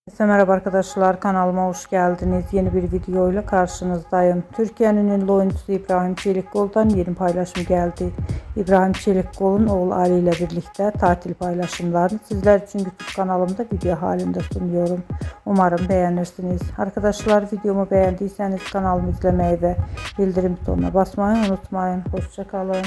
Herkese merhaba arkadaşlar, kanalıma hoş geldiniz. Yeni bir video ile karşınızdayım. Türkiye'nin ünlü oyuncusu İbrahim Çelikkol'dan yeni paylaşım geldi. İbrahim Çelikkol'un oğlu Ali ile birlikte tatil paylaşımlarını sizler için YouTube kanalımda video halinde sunuyorum. Umarım beğenirsiniz. Arkadaşlar, videomu beğendiyseniz kanalımı izlemeyi ve bildirim butonuna basmayı unutmayın. Hoşça kalın.